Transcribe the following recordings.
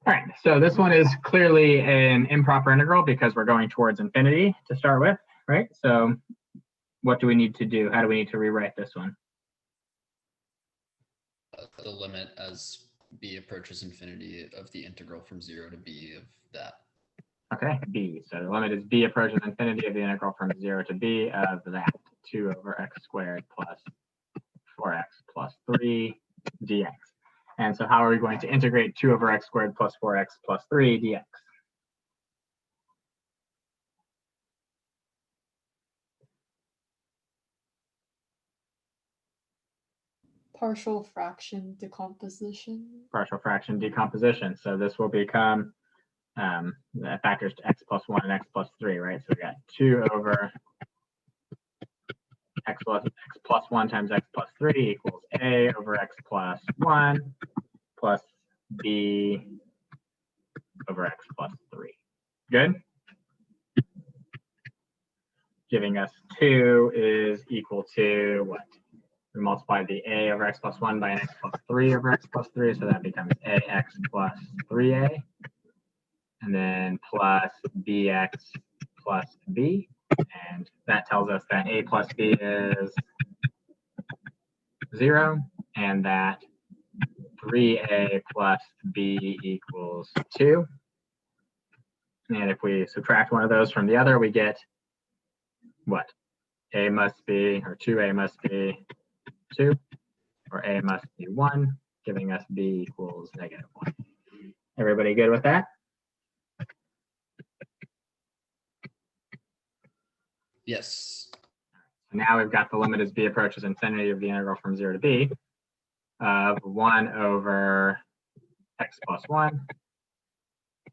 All right, so this one is clearly an improper integral because we're going towards infinity to start with, right? So what do we need to do? How do we need to rewrite this one? The limit as b approaches infinity of the integral from 0 to b of that. Okay, b. So the limit is b approaches infinity of the integral from 0 to b of that 2 over x squared plus 4x plus 3 dx. And so how are we going to integrate 2 over x squared plus 4x plus 3 dx? Partial fraction decomposition. Partial fraction decomposition. So this will become the factors to x plus 1 and x plus 3, right? So we got 2 over x plus 1 times x plus 3 equals a over x plus 1 plus b over x plus 3. Good? Giving us 2 is equal to what? We multiply the a over x plus 1 by an x plus 3 over x plus 3, so that becomes ax plus 3a. And then plus bx plus b. And that tells us that a plus b is 0, and that 3a plus b equals 2. And if we subtract one of those from the other, we get what? A must be, or 2a must be 2, or a must be 1, giving us b equals -1. Everybody good with that? Yes. Now we've got the limit as b approaches infinity of the integral from 0 to b of 1 over x plus 1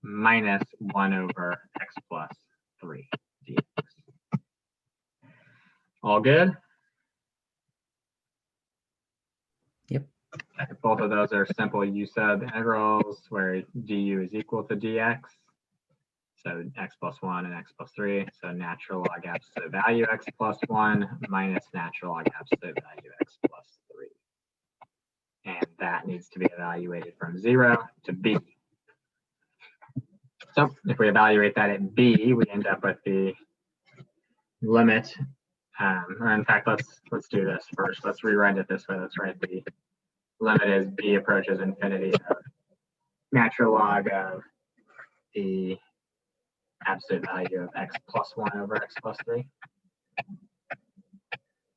minus 1 over x plus 3 dx. All good? Yep. Both of those are simple u sub integrals where du is equal to dx. So x plus 1 and x plus 3. So natural log absolute value x plus 1 minus natural log absolute value x plus 3. And that needs to be evaluated from 0 to b. So if we evaluate that at b, we end up with the limit. Or in fact, let's do this first. Let's rewrite it this way. Let's write the limit as b approaches infinity of natural log of the absolute value of x plus 1 over x plus 3.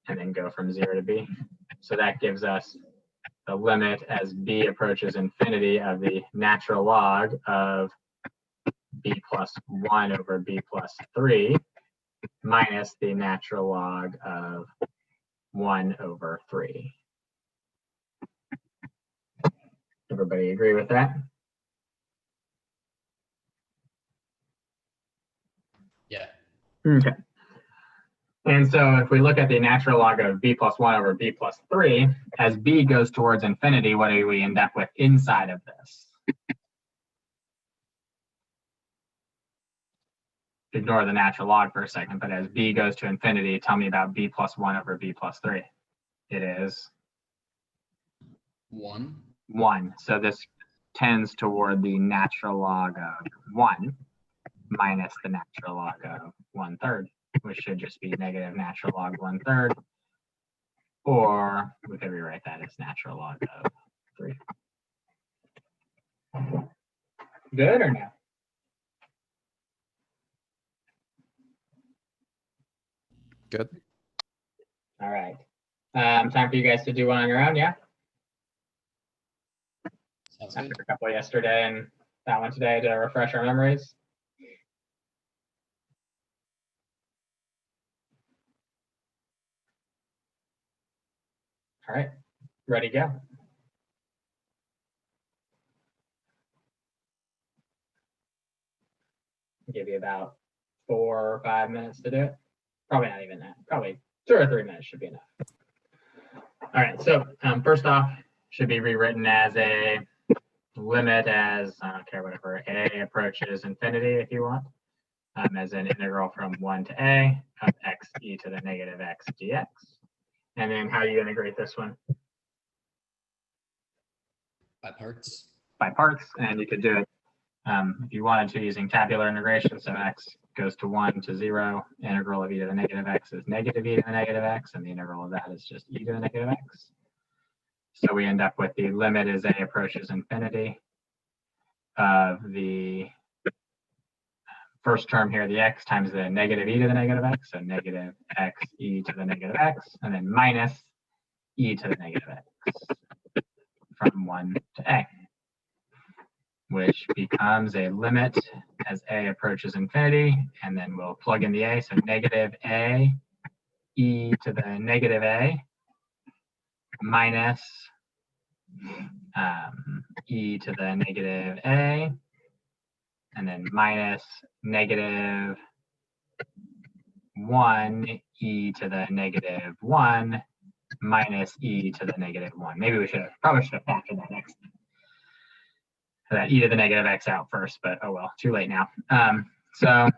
And then go from 0 to b. So that gives us the limit as b approaches infinity of the natural log of b plus 1 over b plus 3 minus the natural log of 1 over 3. Everybody agree with that? Yeah. Okay. And so if we look at the natural log of b plus 1 over b plus 3, as b goes towards infinity, what do we end up with inside of this? Ignore the natural log for a second, but as b goes to infinity, tell me about b plus 1 over b plus 3. It is 1. 1. So this tends toward the natural log of 1 minus the natural log of 1/3, which should just be negative natural log 1/3. Or we could rewrite that as natural log of 3. Good or no? Good. All right. Time for you guys to do one on your own, yeah? Sounds good. After a couple yesterday and that one today to refresh our memories. All right, ready to go. Give you about 4 or 5 minutes to do it. Probably not even that. Probably 2 or 3 minutes should be enough. All right, so first off, should be rewritten as a limit as, I don't care, whatever, a approaches infinity if you want, as an integral from 1 to a of x e to the negative x dx. And then how do you integrate this one? By parts. By parts, and you could do it if you wanted to using tabular integration, so x goes to 1 to 0, integral of e to the negative x is negative e to the negative x, and the integral of that is just e to the negative x. So we end up with the limit as a approaches infinity of the first term here, the x times the negative e to the negative x, so negative x e to the negative x, and then minus e to the negative x from 1 to a, which becomes a limit as a approaches infinity, and then we'll plug in the a, so negative a e to the negative a minus e to the negative a, and then minus negative 1 e to the negative 1 minus e to the negative 1. Maybe we probably should have factored that next. That e to the negative x out first, but oh well, too late now. So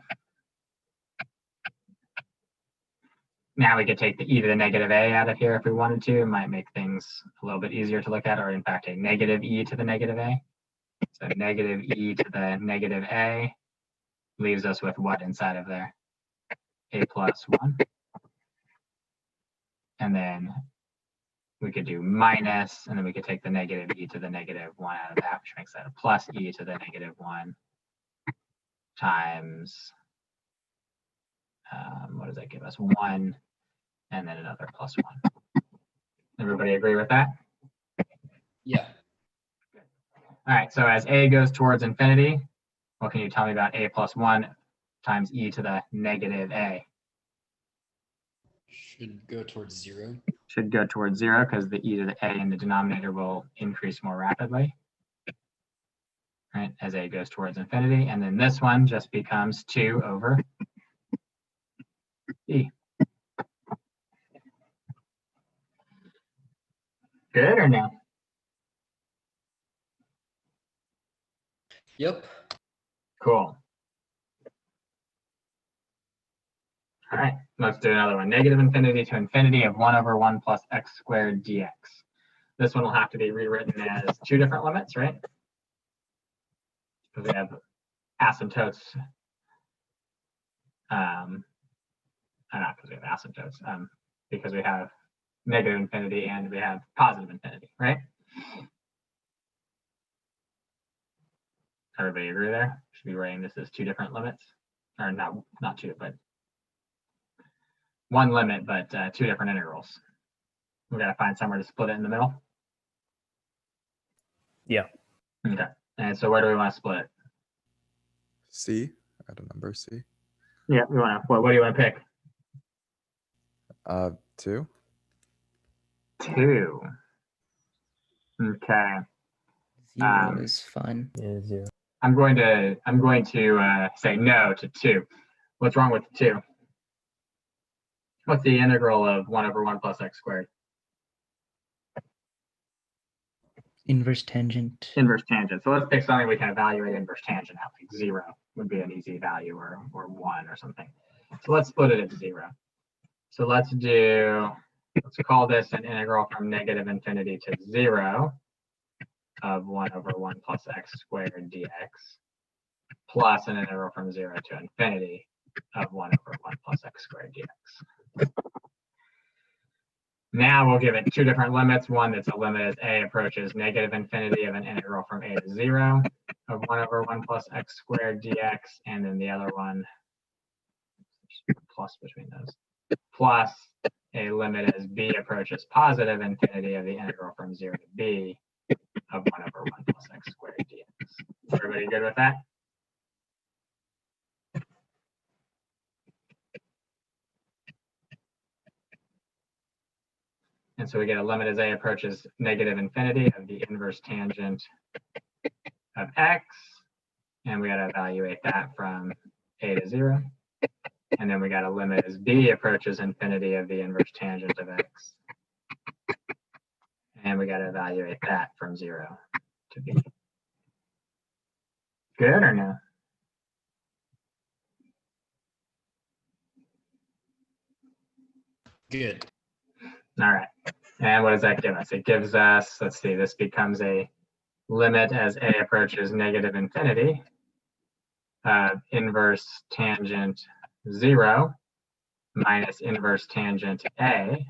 now we could take the e to the negative a out of here if we wanted to. It might make things a little bit easier to look at, or in fact a negative e to the negative a. So negative e to the negative a leaves us with what inside of there? A plus 1. And then we could do minus, and then we could take the negative e to the negative 1 out of that, which makes that a plus e to the negative 1 times, what does that give us? 1, and then another plus 1. Everybody agree with that? Yeah. All right, so as a goes towards infinity, what can you tell me about a plus 1 times e to the negative a? Should go towards 0. Should go towards 0 because the e to the a in the denominator will increase more rapidly, right, as a goes towards infinity. And then this one just becomes 2 over e. Good or no? Yep. Cool. All right, let's do another one. Negative infinity to infinity of 1 over 1 plus x squared dx. This one will have to be rewritten as 2 different limits, right? Because we have asymptotes. Not because we have asymptotes, because we have negative infinity and we have positive infinity, right? Everybody agree there? Should be writing this as 2 different limits, or not 2, but 1 limit, but 2 different integrals. We got to find somewhere to split it in the middle. Yeah. Okay. And so where do we want to split it? C, add a number C. Yeah, we want to. What do you want to pick? 2. 2. Okay. Zero is fine. Yeah, 0. I'm going to say no to 2. What's wrong with 2? What's the integral of 1 over 1 plus x squared? Inverse tangent. Inverse tangent. So let's pick something we can evaluate inverse tangent at, like 0 would be an easy value, or 1 or something. So let's split it at 0. So let's call this an integral from negative infinity to 0 of 1 over 1 plus x squared dx, plus an integral from 0 to infinity of 1 over 1 plus x squared dx. Now we'll give it 2 different limits. One that's a limit as a approaches negative infinity of an integral from a to 0 of 1 over 1 plus x squared dx, and then the other one, plus between those, plus a limit as b approaches positive infinity of the integral from 0 to b of 1 over 1 plus x squared dx. Everybody good with that? And so we get a limit as a approaches negative infinity of the inverse tangent of x. And we got to evaluate that from a to 0. And then we got a limit as b approaches infinity of the inverse tangent of x. And we got to evaluate that from 0 to b. Good or no? Good. All right. And what does that give us? It gives us, let's see, this becomes a limit as a approaches negative infinity inverse tangent 0 minus inverse tangent A,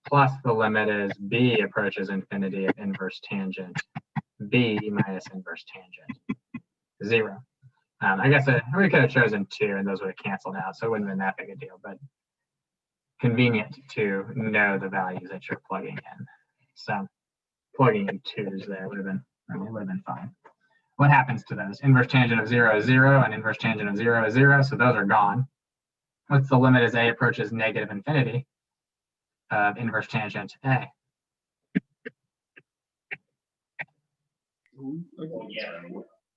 plus the limit is b approaches infinity of inverse tangent b minus inverse tangent 0. I guess we could have chosen 2 and those would have canceled out, so it wouldn't have been that big a deal, but convenient to know the values that you're plugging in. So plugging in 2s there would have been fine. What happens to those? Inverse tangent of 0 is 0 and inverse tangent of 0 is 0, so those are gone. What's the limit as a approaches negative infinity of inverse tangent A?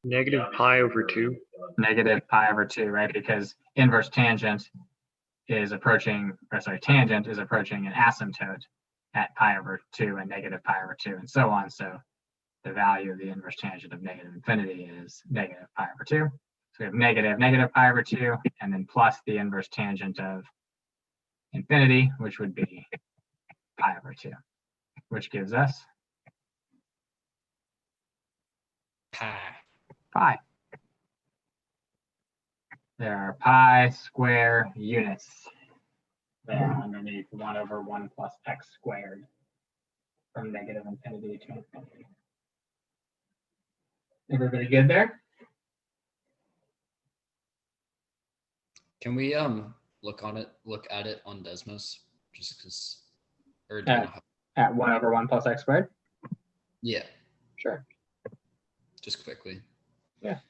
Negative pi over 2. Negative pi over 2, right? Because inverse tangent is approaching, or sorry, tangent is approaching an asymptote at pi over 2 and negative pi over 2 and so on. So the value of the inverse tangent of negative infinity is negative pi over 2. So we have negative pi over 2 and then plus the inverse tangent of infinity, which would be pi over 2, which gives us pi. There are pi square units there underneath 1 over 1 plus x squared from negative infinity to infinity. Everybody good there? Can we look at it on Desmos just because, or do Yeah. you know how- At 1 over 1 plus x squared? yeah, Sure. just quickly. Yeah.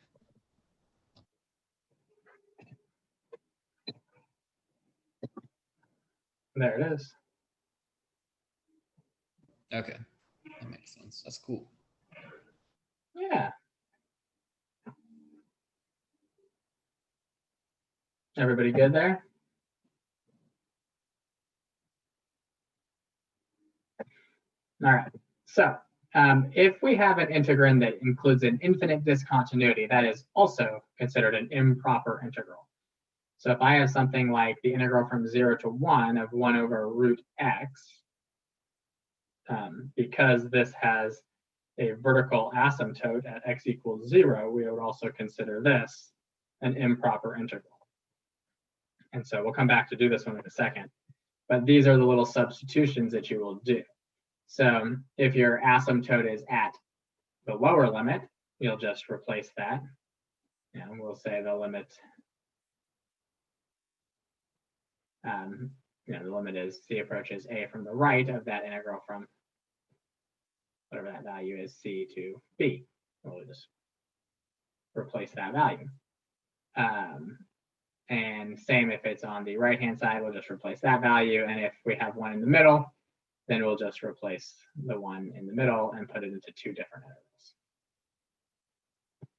There it is. Okay, that makes sense. That's cool. Yeah. Everybody good there? All right. So if we have an integrand that includes an infinite discontinuity, that is also considered an improper integral. So if I have something like the integral from 0 to 1 of 1 over root x, because this has a vertical asymptote at x equals 0, we would also consider this an improper integral. And so we'll come back to do this one in a second. But these are the little substitutions that you will do. So if your asymptote is at the lower limit, you'll just replace that. And we'll say the limit, the limit is c approaches a from the right of that integral from whatever that value is, c to b. We'll just replace that value. And same if it's on the right-hand side, we'll just replace that value. And if we have one in the middle, then we'll just replace the one in the middle and put it into 2 different intervals.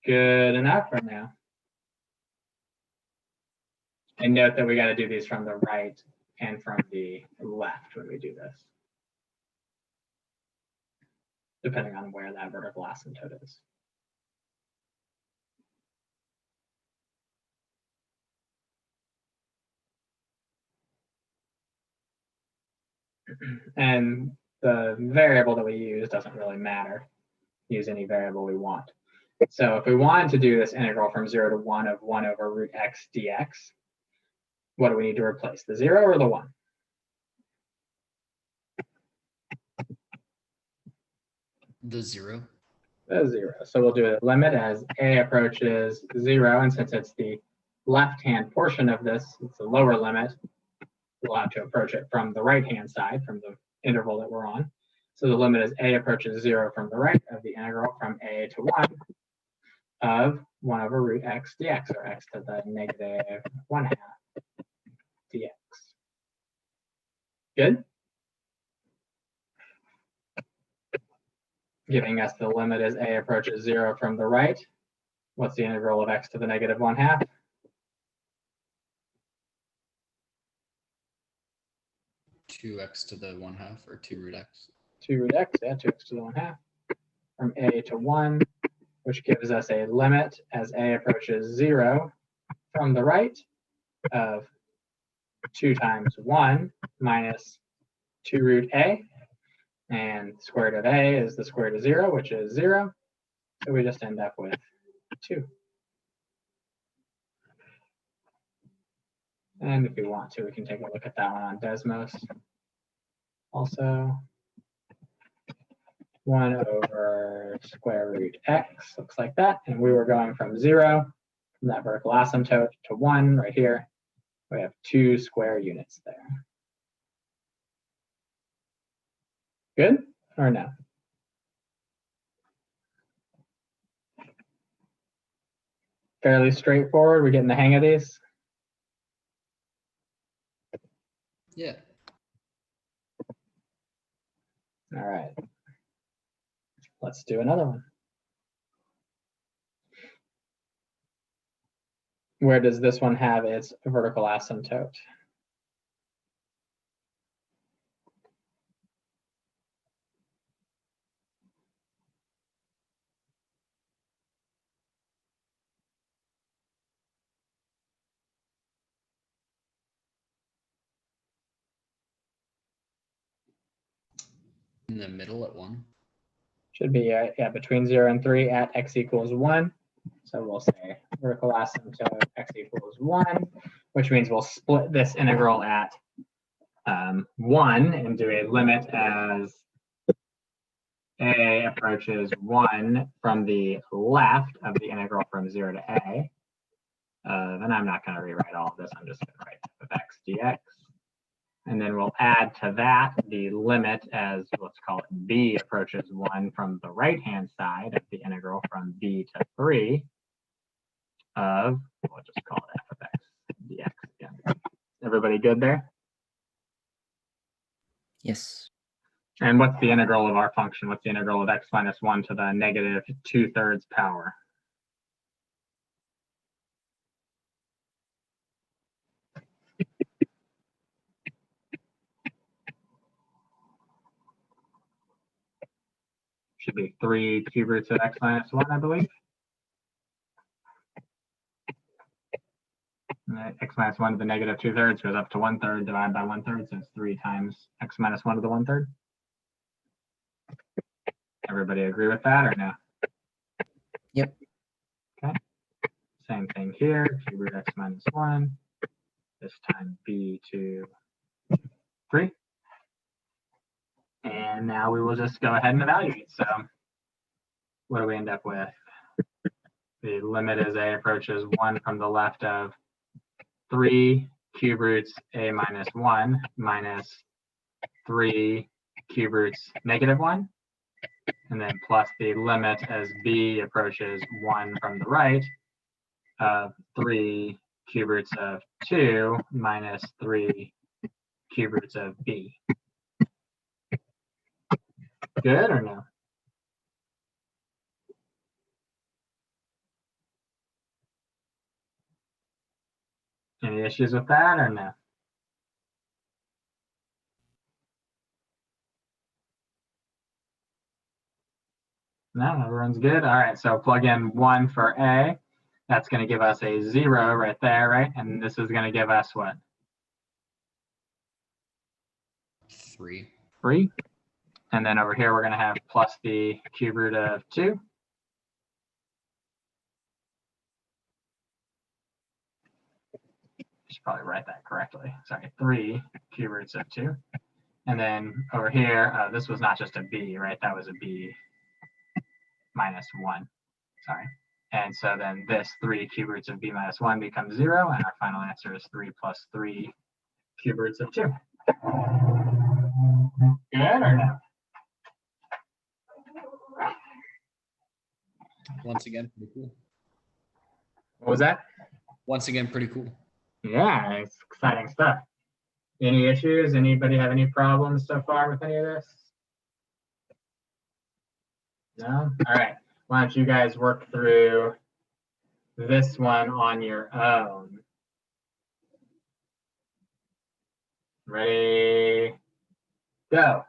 Good enough for now. And note that we got to do these from the right and from the left when we do this, depending on where that vertical asymptote is. And the variable that we use doesn't really matter. Use any variable we want. So if we wanted to do this integral from 0 to 1 of 1 over root x dx, what do we need to replace, the 0 or the 1? The 0. The 0. So we'll do a limit as a approaches 0, and since it's the left-hand portion of this, it's the lower limit, we'll have to approach it from the right-hand side, from the interval that we're on. So the limit is a approaches 0 from the right of the integral from a to 1 of 1 over root x dx, or x to the negative 1/2 dx. Good? Giving us the limit as a approaches 0 from the right. What's the integral of x to the negative 1/2? Two x to the 1/2 or 2 root x. 2 root x, yeah, 2x to the 1/2 from a to 1, which gives us a limit as a approaches 0 from the right of 2 times 1 minus 2 root a. And square root of a is the square root of 0, which is 0. So we just end up with 2. And if we want to, we can take a look at that one on Desmos. Also, 1 over square root x, looks like that. And we were going from 0, from that vertical asymptote, to 1 right here. We have 2 square units there. Good or no? Fairly straightforward. We're getting the hang of these. Yeah. All right. Let's do another one. Where does this one have its vertical asymptote? In the middle at 1. Should be yeah, between 0 and 3 at x equals 1. So we'll say vertical asymptote x equals 1, which means we'll split this integral at 1 and do a limit as a approaches 1 from the left of the integral from 0 to a. And I'm not going to rewrite all of this. I'm just going to write f of x dx. And then we'll add to that the limit as, let's call it b approaches 1 from the right-hand side of the integral from b to 3 of, we'll just call it f of x dx again. Everybody good there? Yes. And what's the integral of our function? What's the integral of x minus 1 to the negative 2/3 power? Should be 3 cube roots of x minus 1, I believe. And x minus 1 to the negative 2/3 goes up to 1/3 divided by 1/3, so it's 3 times x minus 1 to the 1/3. Everybody agree with that or no? Yep. Okay. Same thing here, cube root x minus 1. This time b to 3. And now we will just go ahead and evaluate. So what do we end up with? The limit as a approaches 1 from the left of 3 cube roots a minus 1 minus 3 cube roots negative 1. And then plus the limit as b approaches 1 from the right of 3 cube roots of 2 minus 3 cube roots of b. Good or no? Any issues with that or no? No, everyone's good. All right, so plug in 1 for a. That's going to give us a 0 right there, right? And this is going to give us what? 3. 3. And then over here, we're going to have plus the cube root of 2. Should probably write that correctly. Sorry, 3 cube roots of 2. And then over here, this was not just a b, right? That was a b minus 1. Sorry. And so then this 3 cube roots of b minus 1 becomes 0. And our final answer is 3 plus 3 cube roots of 2. Good or no? Once again, pretty cool. What was that? Once again, pretty cool. Yeah, it's exciting stuff. Any issues? Anybody have any problems so far with any of this? No? All right. Why don't you guys work through this one on your own? Ready? Go.